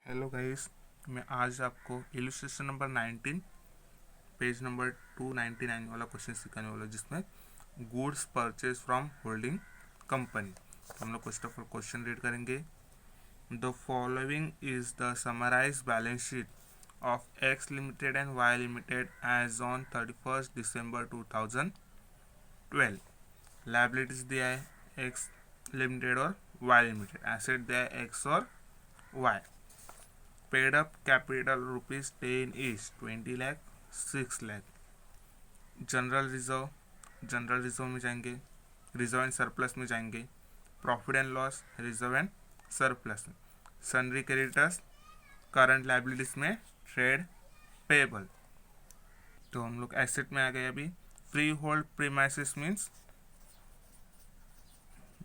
Hello guys, मैं आज आपको इलस्ट्रेशन नंबर 19 पेज नंबर 299 वाला क्वेश्चन सिखाने वाला हूं, जिसमें goods purchase from holding company. तो हम लोग first of all question read करेंगे। The following is the summarised balance sheet of X limited and Y limited as on 31 December 2012। Liabilities दिया है एक्स लिमिटेड और वाई लिमिटेड, एसेट दिया है X और Y. Paid up capital ₹10 is 20 lakh 6 lakh. General reserve में जाएंगे, reserve and surplus में जाएंगे, profit and loss, reserve and surplus में, सनरी क्रेडिटर्स, करंट लाइबिलिटीज में ट्रेड पेबल। तो हम लोग एसेट में आ गए। अभी free hold premises means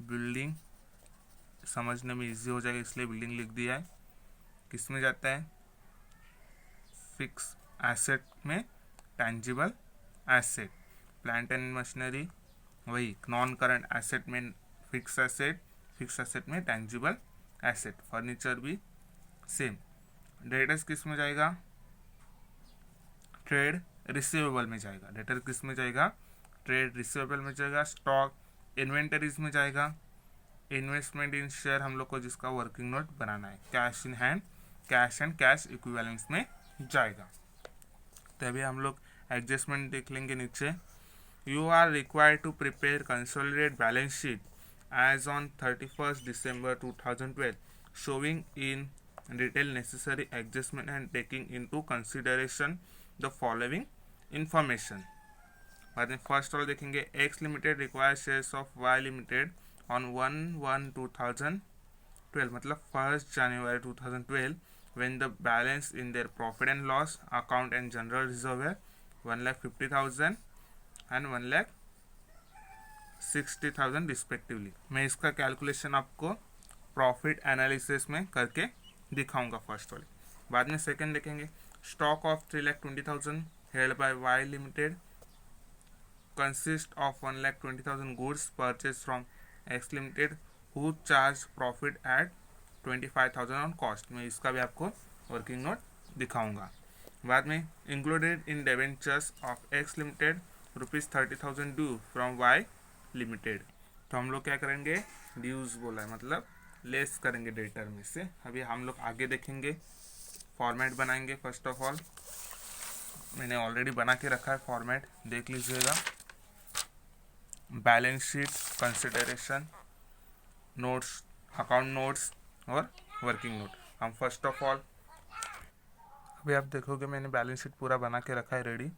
building, समझने में इजी हो जाएगा इसलिए बिल्डिंग लिख दिया है। किस में जाता है? फिक्स एसेट में tangible asset, plant and machinery वही नॉन करंट एसेट में फिक्स एसेट में टेंजिबल एसेट, फर्नीचर भी सेम। डेटर्स किस में जाएगा? ट्रेड रिसीवेबल में जाएगा। डेटर किस में जाएगा? ट्रेड रिसीवेबल में जाएगा। स्टॉक इन्वेंटरीज में जाएगा। इन्वेस्टमेंट इन शेयर हम लोग को जिसका वर्किंग नोट बनाना है, cash in hand, cash and cash equivalence में जाएगा। तभी हम लोग एडजस्टमेंट देख लेंगे नीचे। You are required to prepare consolidate balance sheet as on 31 December 2012 showing in detail necessary adjustment and taking into consideration the following information। बाद में फर्स्ट ऑल देखेंगे, X limited require shares of Y limited on 1/1/2012, मतलब 1 January 2012, when the balance in their profit and loss account and general reserve है 1,50,000 and 1,60,000 respectively. मैं इसका calculation आपको profit analysis में करके दिखाऊंगा फर्स्ट वाले। बाद में सेकंड देखेंगे, stock of 3,20,000 held by Y limited consist of 1,20,000 goods purchased from X Limited who charge profit at 25,000 on cost। मैं इसका भी आपको वर्किंग नोट दिखाऊंगा। बाद में included in debentures of X limited ₹30,000 due from Y limited. तो हम लोग क्या करेंगे? ड्यूज बोला है मतलब लेस करेंगे डेटर में से। अभी हम लोग आगे देखेंगे, फॉर्मेट बनाएंगे। फर्स्ट ऑफ ऑल मैंने ऑलरेडी बना के रखा है फॉर्मेट, देख लीजिएगा। Balance sheet, consideration, notes, account notes और वर्किंग नोट। हम फर्स्ट ऑफ ऑल अभी आप देखोगे मैंने बैलेंस शीट पूरा बना के रखा है ready.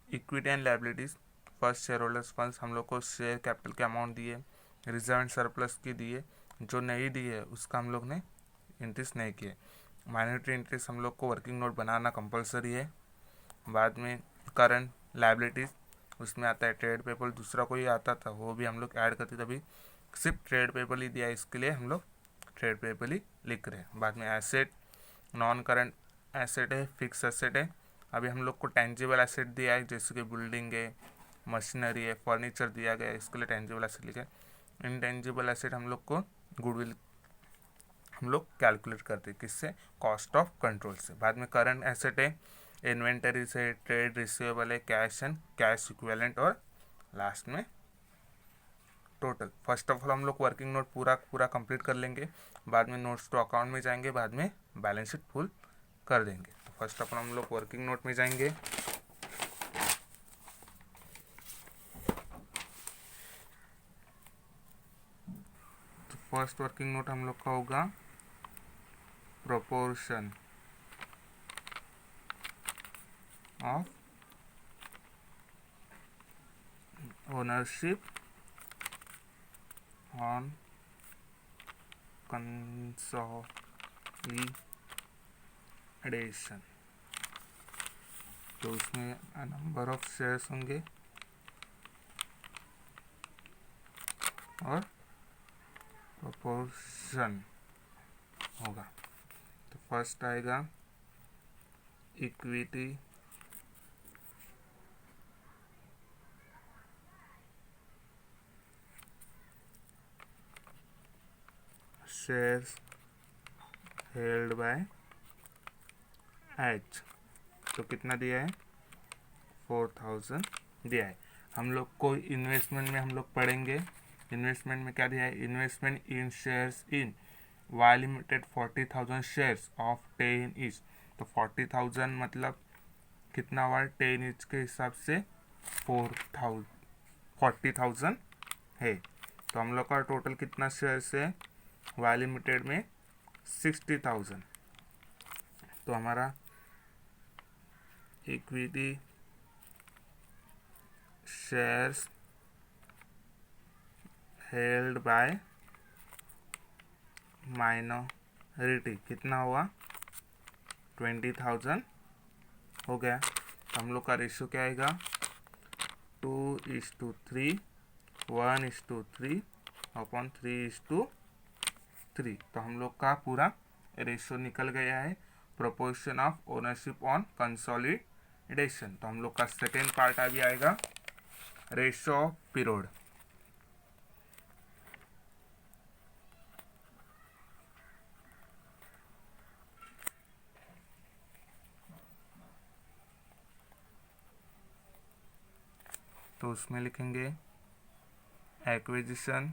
Equity and liabilities, first share holders funds हम लोग को शेयर कैपिटल के अमाउंट दिए, रिजर्व एंड सरप्लस की दिए, जो नहीं दिए उसका हम लोग ने इंट्रेस्ट नहीं किए। माइनॉरिटी इंटरेस्ट हम लोग को वर्किंग नोट बनाना कंपलसरी है। बाद में करंट लायबिलिटीज, उसमें आता है ट्रेड पेबल, दूसरा कोई आता था वो भी हम लोग ऐड करते, तभी सिर्फ ट्रेड पेबल ही दिया, इसके लिए हम लोग ट्रेड पेबल ही लिख रहे हैं। बाद में एसेट, नॉन करंट एसेट है, फिक्स एसेट है। अभी हम लोग को टेंजिबल एसेट दिया है, जैसे कि बिल्डिंग है, मशीनरी है, फर्नीचर दिया गया है, इसके लिए टेंजिबल एसेट लिखा है। इनटेंजिबल एसेट हम लोग को गुडविल हम लोग कैलकुलेट करते हैं, किससे? कॉस्ट ऑफ कंट्रोल से। बाद में करंट एसेट है, इन्वेंटरी से, ट्रेड रिसीवेबल है, कैश एंड कैश इक्विवेलेंट, और लास्ट में टोटल। फर्स्ट ऑफ ऑल हम लोग वर्किंग नोट पूरा कंप्लीट कर लेंगे, बाद में नोट्स टू अकाउंट में जाएंगे, बाद में बैलेंस शीट फुल कर देंगे। तो फर्स्ट ऑफ ऑल हम लोग वर्किंग नोट में जाएंगे। तो फर्स्ट वर्किंग नोट हम लोग का होगा proportion of ownership on consolidation. तो उसमें नंबर ऑफ शेयर्स होंगे और प्रोपोर्शन होगा। तो फर्स्ट आएगा equity shares held by H, तो कितना दिया है 4000 दिया है। हम लोग को इन्वेस्टमेंट में हम लोग पढ़ेंगे, इन्वेस्टमेंट में क्या दिया है, investment in shares in Y limited 40,000 shares of 10 each. तो 40,000 मतलब कितना हुआ, 10 ईच के हिसाब से 40,000 है। तो हम लोग का टोटल कितना शेयर्स है वाई लिमिटेड में 60,000। तो हमारा equity shares held by minority कितना हुआ 20,000 हो गया। तो हम लोग का रेशियो क्या आएगा 2:3, 1:3 अपॉन 3:3। तो हम लोग का पूरा रेशियो निकल गया है, proportion of ownership on consolidation. तो हम लोग का सेकेंड पार्ट अभी आएगा रेशियो ऑफ पीरियड। तो उसमें लिखेंगे acquisition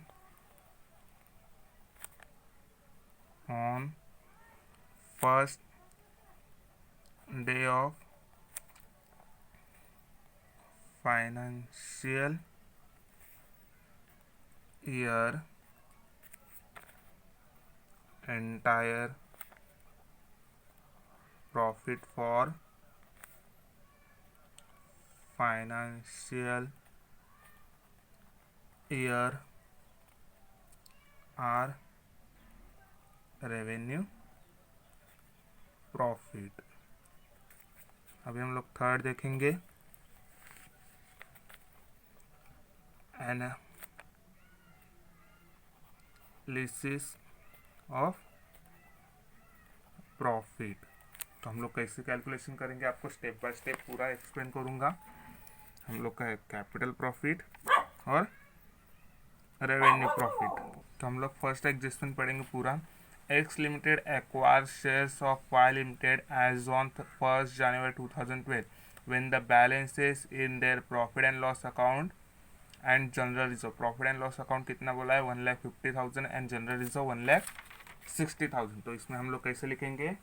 on first day of financial year, entire profit for financial year are revenue profit। अभी हम लोग थर्ड देखेंगे एनालिसिस ऑफ प्रॉफिट। तो हम लोग कैसे कैलकुलेशन करेंगे आपको स्टेप बाय स्टेप पूरा एक्सप्लेन करूँगा। हम लोग का है कैपिटल प्रॉफिट और रेवेन्यू प्रॉफिट। तो हम लोग फर्स्ट एडजस्टमेंट पढ़ेंगे पूरा। X limited acquire shares of Y limited as on 1 January 2012 when the balances in their profit and loss account and general reserve। Profit and loss account कितना बोला है 1,50,000 and general reserve 1,60,000। तो इसमें हम लोग कैसे लिखेंगे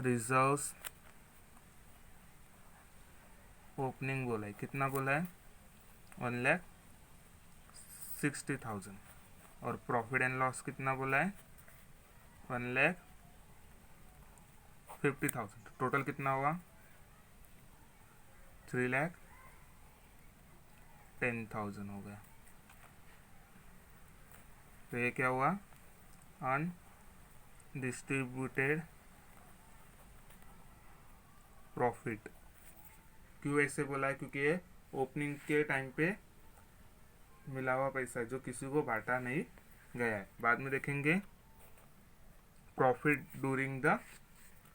रिजर्व्स ओपनिंग बोला है, कितना बोला है 1,60,000 और प्रॉफिट एंड लॉस कितना बोला है 1,50,000। टोटल कितना हुआ 3,10,000 हो गया। तो ये क्या हुआ अनडिस्ट्रीब्यूटेड प्रॉफिट। क्यों ऐसे बोला है, क्योंकि ये ओपनिंग के टाइम पे मिला हुआ पैसा है जो किसी को बांटा नहीं गया है। बाद में देखेंगे प्रॉफिट ड्यूरिंग द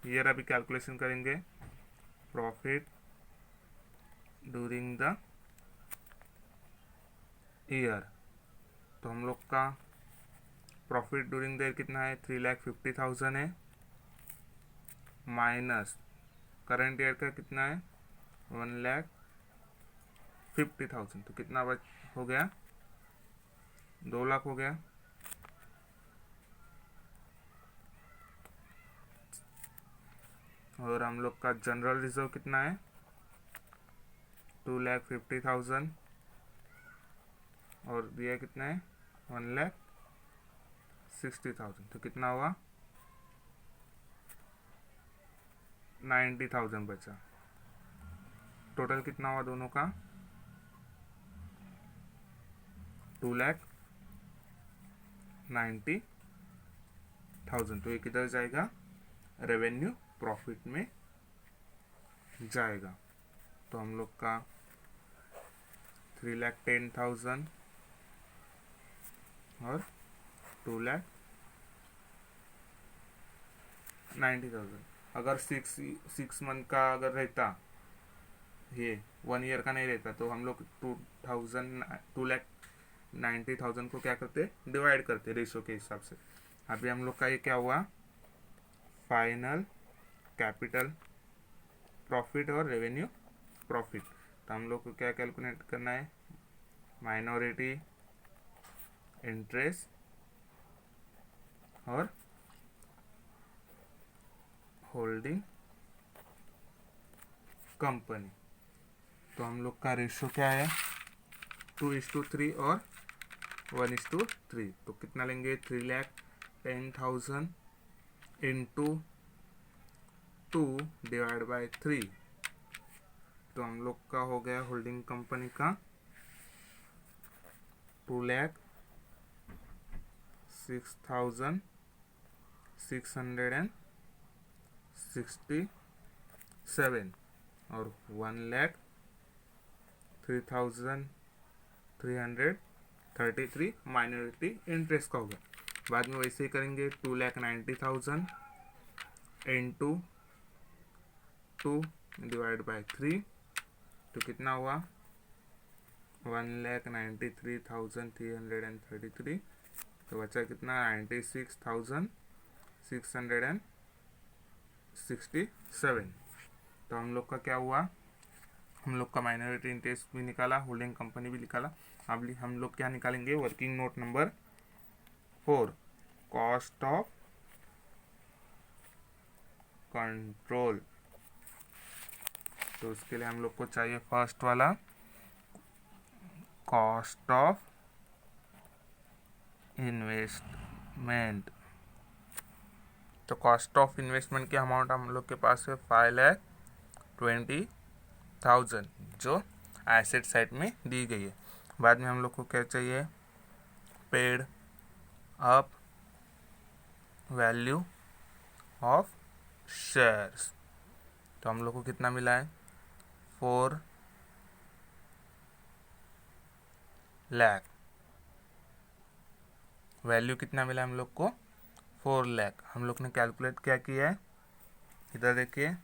ईयर, अभी कैलकुलेशन करेंगे प्रॉफिट ड्यूरिंग द ईयर। तो हम लोग का प्रॉफिट ड्यूरिंग द ईयर कितना है 3,50,000 है, माइनस करंट ईयर का कितना है 1,50,000। तो कितना हो गया 2 लाख हो गया। और हम लोग का जनरल रिजर्व कितना है 2,50,000 और दिया कितना है 1,60,000। तो कितना हुआ 90,000 बचा। टोटल कितना हुआ दोनों का 2,90,000। तो ये किधर जाएगा रेवेन्यू प्रॉफिट में जाएगा। तो हम लोग का 3,10,000 और 2,90,000। अगर 6 मंथ का अगर रहता, ये 1 ईयर का नहीं रहता, तो हम लोग 2,00,000 90,000 को क्या करते, डिवाइड करते रेशो के हिसाब से। अभी हम लोग का ये क्या हुआ, फाइनल कैपिटल प्रॉफिट और रेवेन्यू प्रॉफिट। तो हम लोग को क्या कैलकुलेट करना है, माइनॉरिटी इंटरेस्ट और होल्डिंग कंपनी। तो हम लोग का रेशो क्या है, 2:3 और 1:3। तो कितना लेंगे, 3,10,000 इंटू 2 डिवाइड बाय 3। तो हम लोग का हो गया होल्डिंग कंपनी का 2,06,667 और 1,03,333 माइनॉरिटी इंटरेस्ट का होगा। बाद में वैसे ही करेंगे, 2,90,000 इंटू 2 डिवाइड बाय 3। तो कितना हुआ, 1,93,333। तो बचा कितना, 96,667। तो हम लोग का क्या हुआ, हम लोग का माइनॉरिटी इंटरेस्ट भी निकाला, होल्डिंग कंपनी भी निकाला। अब हम लोग क्या निकालेंगे, working note number 4, cost of control. तो उसके लिए हम लोग को चाहिए फर्स्ट वाला, कॉस्ट ऑफ इन्वेस्टमेंट। तो कॉस्ट ऑफ इन्वेस्टमेंट की अमाउंट हम लोग के पास है 5,20,000 जो एसेट साइड में दी गई है। बाद में हम लोग को क्या चाहिए, paid up value of shares. तो हम लोग को कितना मिला है, 4 लाख। वैल्यू कितना मिला हम लोग को, 4 लाख। हम लोग ने कैलकुलेट क्या किया है, इधर देखिए,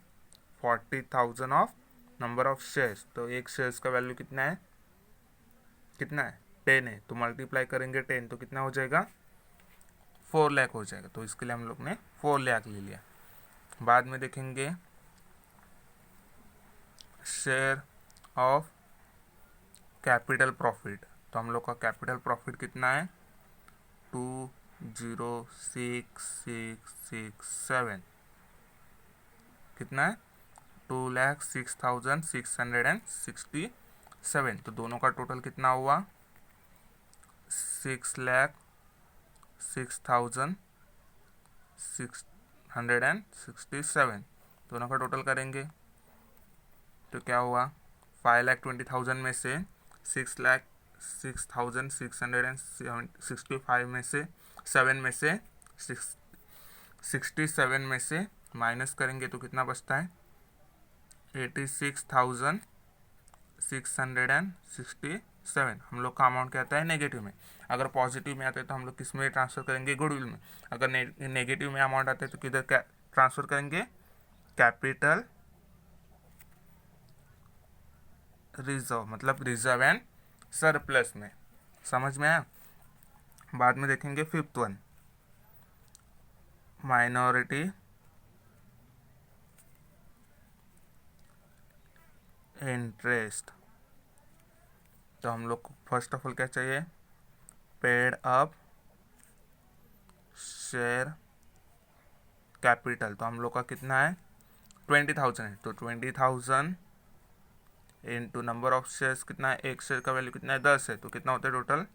40,000 ऑफ नंबर ऑफ शेयर्स। तो एक शेयर्स का वैल्यू कितना है, 10 है। तो मल्टीप्लाई करेंगे 10 तो कितना हो जाएगा, 4 लाख हो जाएगा। तो इसके लिए हम लोग ने 4 लाख ले लिया। बाद में देखेंगे शेयर ऑफ कैपिटल प्रॉफिट। तो हम लोग का कैपिटल प्रॉफिट कितना है, 2,06,667। कितना है, 2,06,667। तो दोनों का टोटल कितना हुआ, 6,06,667। दोनों का टोटल करेंगे तो क्या हुआ, 5,20,000 में से 6,06,665 में से 7 में से 67 में से माइनस करेंगे तो कितना बचता है, 86,667। हम लोग का अमाउंट क्या आता है, नेगेटिव में। अगर पॉजिटिव में आता है तो हम लोग किस में ट्रांसफ़र करेंगे, गुडविल में। अगर नेगेटिव में अमाउंट आता है तो किधर ट्रांसफ़र करेंगे, कैपिटल रिजर्व, मतलब रिजर्व एंड सरप्लस में। समझ में आया। बाद में देखेंगे 5th वन, माइनॉरिटी इंटरेस्ट। तो हम लोग को फर्स्ट ऑफ ऑल क्या चाहिए, पेड अप शेयर कैपिटल। तो हम लोग का कितना है, 20,000 है। तो 20,000 इंटू नंबर ऑफ शेयर्स कितना है, एक शेयर का वैल्यू कितना है, 10 है। तो कितना होता है, टोटल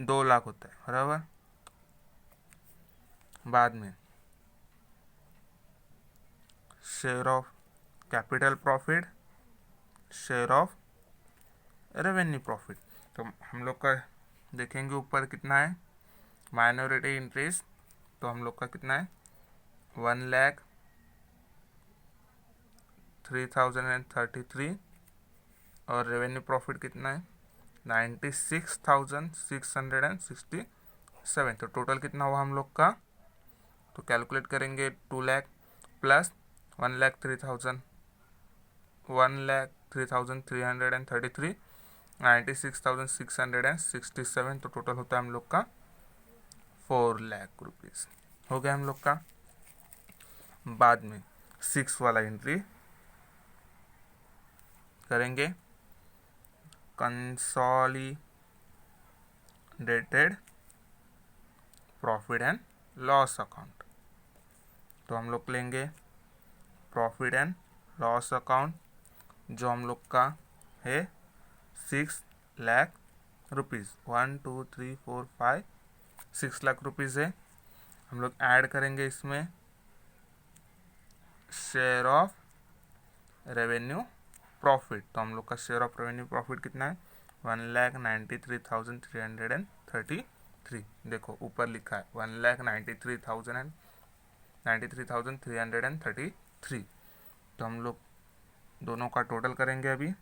2 लाख होता है, बराबर। बाद में share of capital profit, share of revenue profit. तो हम लोग का देखेंगे ऊपर कितना है, माइनॉरिटी इंटरेस्ट। तो हम लोग का कितना है, 1,03,033 और रेवेन्यू प्रॉफिट कितना है, 96,667। तो टोटल कितना हुआ हम लोग का, तो कैलकुलेट करेंगे, 2 लाख प्लस 1,03,333 96,667, तो टोटल होता है हम लोग का 4 लाख रुपीज़। हो गया हम लोग का। बाद में 6 वाला एंट्री करेंगे, consolidated profit and loss account. तो हम लोग लेंगे प्रॉफिट एंड लॉस अकाउंट, जो हम लोग का है 6 लाख रुपीज़। 1 2 3 4 5 6 लाख रुपीज़ है। हम लोग ऐड करेंगे इसमें शेयर ऑफ रेवेन्यू प्रॉफिट। तो हम लोग का शेयर ऑफ रेवेन्यू प्रॉफिट कितना है? 1,93,333। देखो ऊपर लिखा है 1,93,333। तो हम लोग दोनों का टोटल करेंगे अभी,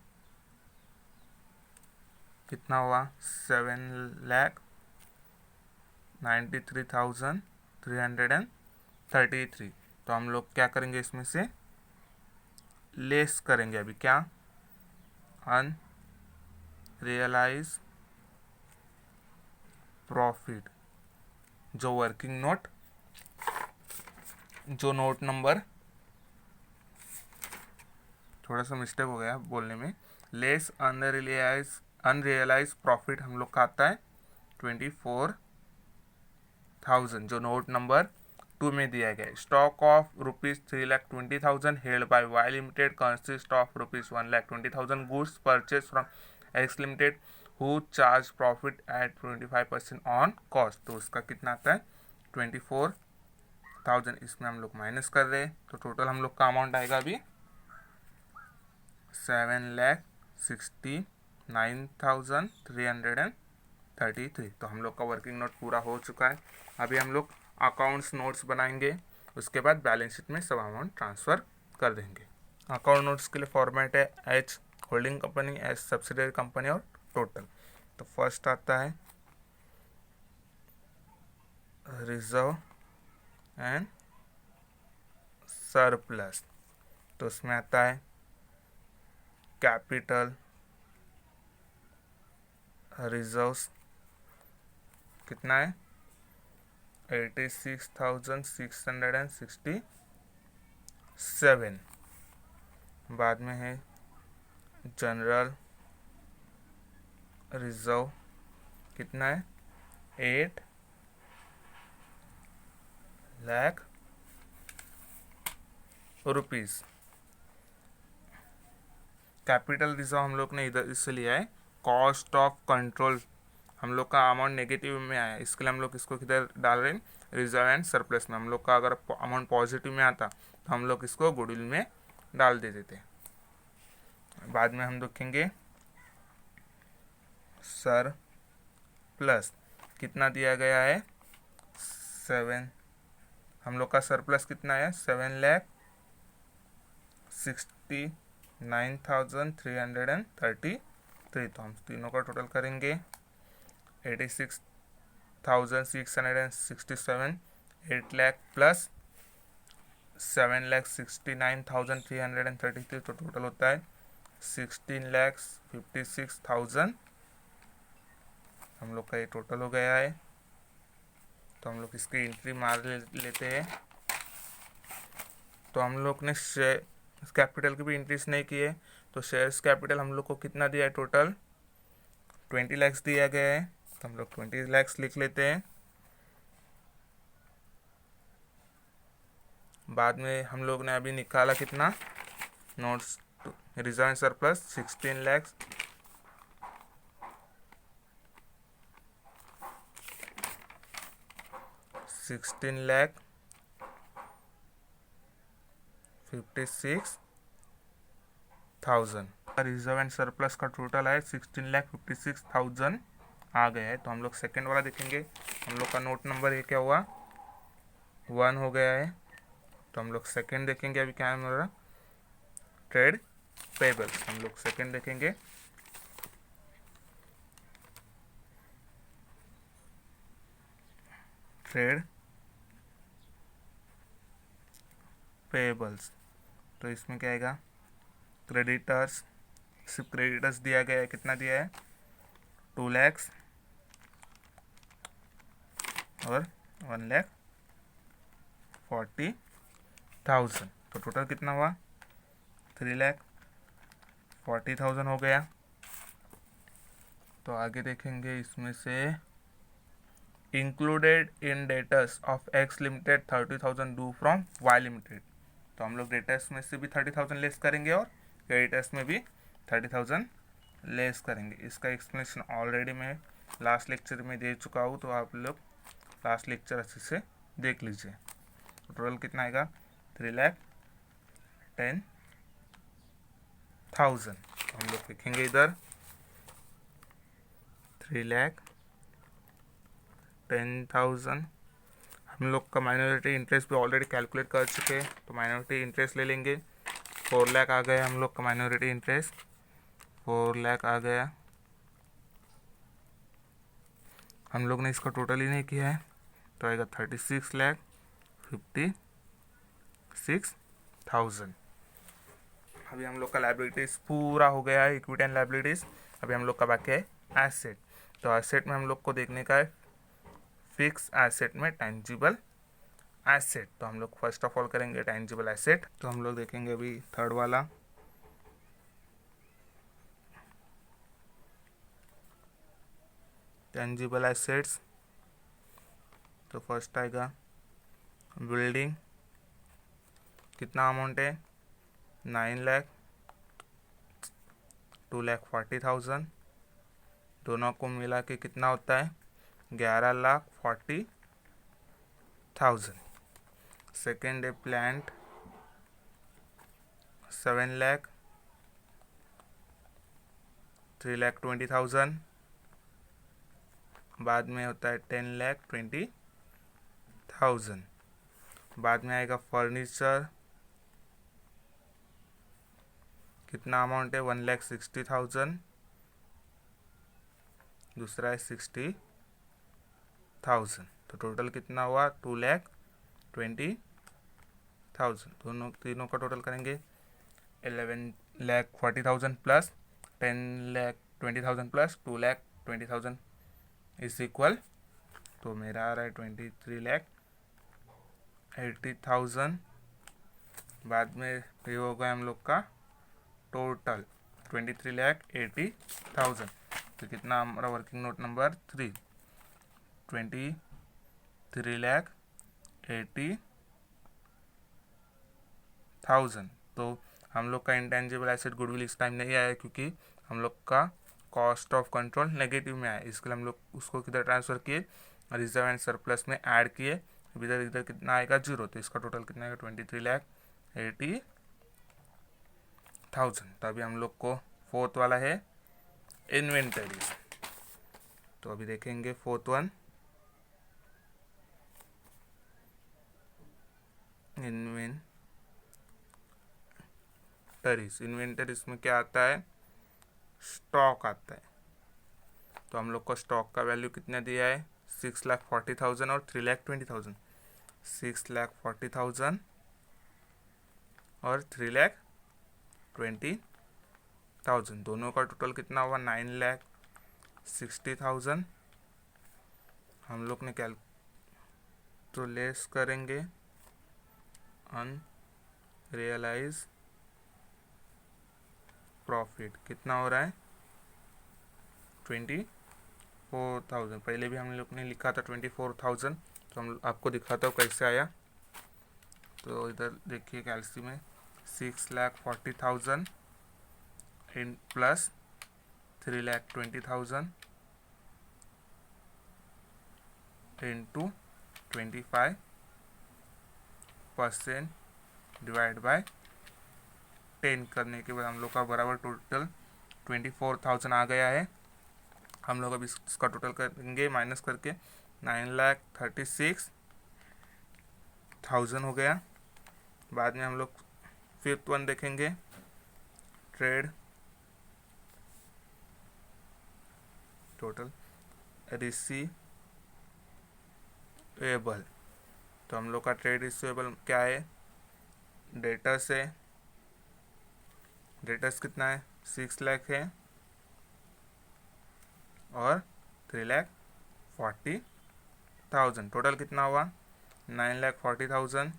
कितना हुआ? 7,93,333। तो हम लोग क्या करेंगे, इसमें से लेस करेंगे अभी, क्या? अनरियलाइज प्रॉफिट, जो वर्किंग नोट, जो नोट नंबर, थोड़ा सा मिस्टेक हो गया बोलने में, लेस अनरियलाइज प्रॉफिट हम लोग का आता है 24,000, जो नोट नंबर 2 में दिया गया है। Stock of ₹3,20,000 held by Y limited consist of ₹1,20,000 goods purchase from X limited who charge profit at 25% on cost. तो उसका कितना आता है? 24,000। इसमें हम लोग माइनस कर रहे हैं, तो टोटल हम लोग का अमाउंट आएगा अभी 7,69,333। तो हम लोग का वर्किंग नोट पूरा हो चुका है। अभी हम लोग अकाउंट्स नोट्स बनाएंगे, उसके बाद बैलेंस शीट में सब अमाउंट ट्रांसफ़र कर देंगे। अकाउंट नोट्स के लिए फॉर्मेट है H holding company, H subsidiary company और टोटल। तो फर्स्ट आता है रिजर्व एंड सरप्लस। तो उसमें आता है कैपिटल रिजर्व्स कितना है? 86,667। बाद में है जनरल रिजर्व, कितना है? 8 लाख रुपीज़। कैपिटल रिजर्व हम लोग ने इधर इससे लिया है, कॉस्ट ऑफ कंट्रोल हम लोग का अमाउंट नेगेटिव में आया, इसके लिए हम लोग इसको किधर डाल रहे हैं? रिजर्व एंड सरप्लस में। हम लोग का अगर अमाउंट पॉजिटिव में आता तो हम लोग इसको गुडविल में डाल देते थे। बाद में हम देखेंगे सरप्लस कितना दिया गया है? 7। हम लोग का सरप्लस कितना है? 7,69,333। तो हम तीनों का टोटल करेंगे 86,667, 8 लाख प्लस 7,69,333। तो टोटल होता है 16,56,000। हम लोग का ये टोटल हो गया है। तो हम लोग इसकी एंट्री मार लेते हैं। तो हम लोग ने शेयर कैपिटल की भी इंक्रीज नहीं की है, तो शेयर्स कैपिटल हम लोग को कितना दिया है? टोटल 20 लाख दिया गया है। तो हम लोग 20 लाख लिख लेते हैं। बाद में हम लोग ने अभी निकाला कितना notes reserve and surplus 16 lakh 56,000। Reserve and surplus का टोटल है 16,56,000 आ गया है। तो हम लोग सेकेंड वाला देखेंगे। हम लोग का नोट नंबर ये क्या हुआ? 1 हो गया है। तो हम लोग सेकेंड देखेंगे अभी क्या है हमारा? Trade payables. हम लोग सेकेंड देखेंगे। ट्रेड पेबल्स, तो इसमें क्या आएगा? क्रेडिटर्स, सिर्फ क्रेडिटर्स दिया गया है, कितना दिया है? 2 lakhs और 1,40,000। तो टोटल कितना हुआ? 3,40,000 हो गया। तो आगे देखेंगे इसमें से included in debtors of X limited 30,000 due from Y limited. तो हम लोग डेटर्स में से भी 30,000 लेस करेंगे और क्रेडिटर्स में भी 30,000 लेस करेंगे। इसका एक्सप्लेनेशन ऑलरेडी मैं लास्ट लेक्चर में दे चुका हूँ, तो आप लोग लास्ट लेक्चर अच्छे से देख लीजिए। तो टोटल कितना आएगा? 3,10,000। हम लोग लिखेंगे इधर 3,10,000। हम लोग का माइनॉरिटी इंटरेस्ट भी ऑलरेडी कैलकुलेट कर चुके हैं, तो माइनॉरिटी इंटरेस्ट ले लेंगे। 4 लाख आ गया हम लोग का माइनॉरिटी इंटरेस्ट, 4 लाख आ गया। हम लोग ने इसका टोटल ही नहीं किया है, तो आएगा 36,56,000। अभी हम लोग का लाइबिलिटीज पूरा हो गया है, इक्विटी एंड लाइबिलिटीज। अभी हम लोग का बाकी है एसेट। तो एसेट में हम लोग को देखने का है फिक्स एसेट में टेंजिबल एसेट। तो हम लोग फर्स्ट ऑफ ऑल करेंगे टेंजिबल एसेट। तो हम लोग देखेंगे अभी थर्ड वाला, टेंजिबल एसेट्स। तो फर्स्ट आएगा बिल्डिंग, कितना अमाउंट है? 9 लाख, 2,40,000। दोनों को मिला के कितना होता है? 11,40,000। सेकेंड है प्लांट, 7 लाख, 3,20,000। बाद में होता है 10,20,000। बाद में आएगा फर्नीचर, कितना अमाउंट है? 1,60,000। दूसरा है 60,000। तो टोटल कितना हुआ? 2,20,000। तीनों का टोटल करेंगे 11,40,000 प्लस 10,20,000 प्लस 2,20,000 इज इक्वल, तो मेरा आ रहा है 23,80,000। बाद में ये होगा हम लोग का टोटल 23,80,000। तो कितना हमारा वर्किंग नोट नंबर 3, 23,80,000। तो हम लोग का इंटेंजिबल एसेट गुडविल इस टाइम नहीं आया, क्योंकि हम लोग का कॉस्ट ऑफ कंट्रोल नेगेटिव में आया। इसके लिए हम लोग उसको किधर ट्रांसफ़र किए? रिजर्व एंड सरप्लस में ऐड किए। इधर इधर कितना आएगा? 0। तो इसका टोटल कितना आएगा? 23,80,000। तो अभी हम लोग को फोर्थ वाला है इन्वेंटरीज। तो अभी देखेंगे फोर्थ वन, इन्वेंटरीज। इन्वेंटरीज में क्या आता है? स्टॉक आता है। तो हम लोग को स्टॉक का वैल्यू कितना दिया है? 6,40,000 और 3,20,000। 6,40,000 और 3,20,000, दोनों का टोटल कितना हुआ? 9,60,000। हम लोग ने तो लेस करेंगे अनरियलाइज प्रॉफिट, कितना हो रहा है? 24,000। पहले भी हम लोग ने लिखा था 24,000, तो हम आपको दिखाता हूँ कैसे आया। तो इधर देखिए कैलसी में 6,40,000 in plus 3,20,000 into 25% divide by 10 करने के बाद हम लोग का बराबर टोटल 24,000 आ गया है। हम लोग अभी इसका टोटल करेंगे माइनस करके 9,36,000 हो गया। बाद में हम लोग फिफ्थ वन देखेंगे, ट्रेड टोटल रिसीवेबल। तो हम लोग का ट्रेड रिसीवेबल क्या है? डेटर्स है। डेटर्स कितना है? 6 लाख है। और 3,40,000। टोटल कितना हुआ? 9,40,000।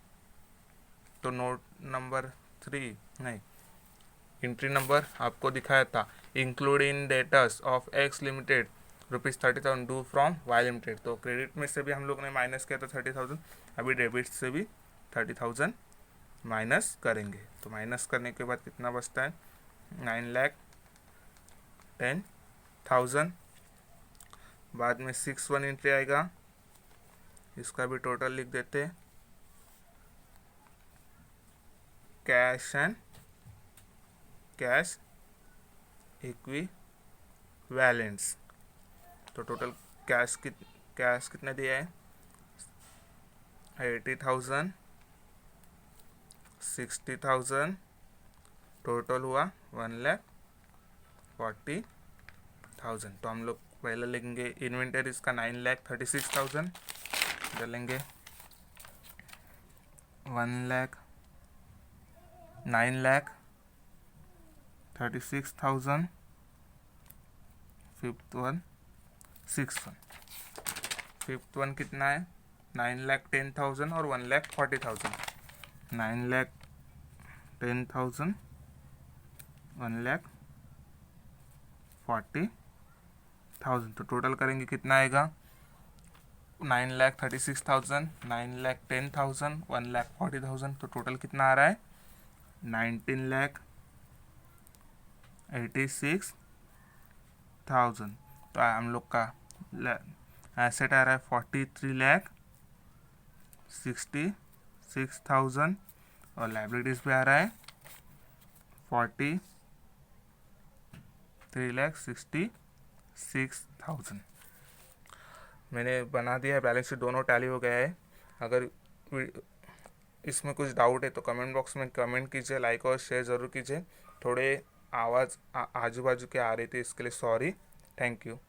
तो नोट नंबर 3 नहीं, एंट्री नंबर आपको दिखाया था, include in debtors of X limited ₹30,000 due from Y limited. तो क्रेडिट में से भी हम लोग ने माइनस किया था 30,000, अभी डेबिट से भी 30,000 माइनस करेंगे। तो माइनस करने के बाद कितना बचता है? 9,10,000। बाद में 6 एंट्री आएगा, इसका भी टोटल लिख देते, कैश एंड कैश इक्विवेलेंट्स। तो टोटल कैश कितना दिया है? 80,000, 60,000, टोटल हुआ 1,40,000। तो हम लोग पहले लेंगे इन्वेंटरीज का 9,36,000 डालेंगे, 9,36,000, fifth one 6 one. Fifth one कितना है? 9,10,000 और 1,40,000। 9,10,000, 1,40,000। तो टोटल करेंगे कितना आएगा? 9,36,000, 9,10,000, 1,40,000। तो टोटल कितना आ रहा है? 19,86,000। तो हम लोग का एसेट आ रहा है 43,66,000 और लाइबिलिटीज पे आ रहा है 43,66,000। मैंने बना दिया है, बैलेंस शीट दोनों टैली हो गया है। अगर इसमें कुछ डाउट है तो कमेंट बॉक्स में कमेंट कीजिए, लाइक और शेयर ज़रूर कीजिए। थोड़े आवाज़ आजू बाजू के आ रही थी, इसके लिए सॉरी। Thank you.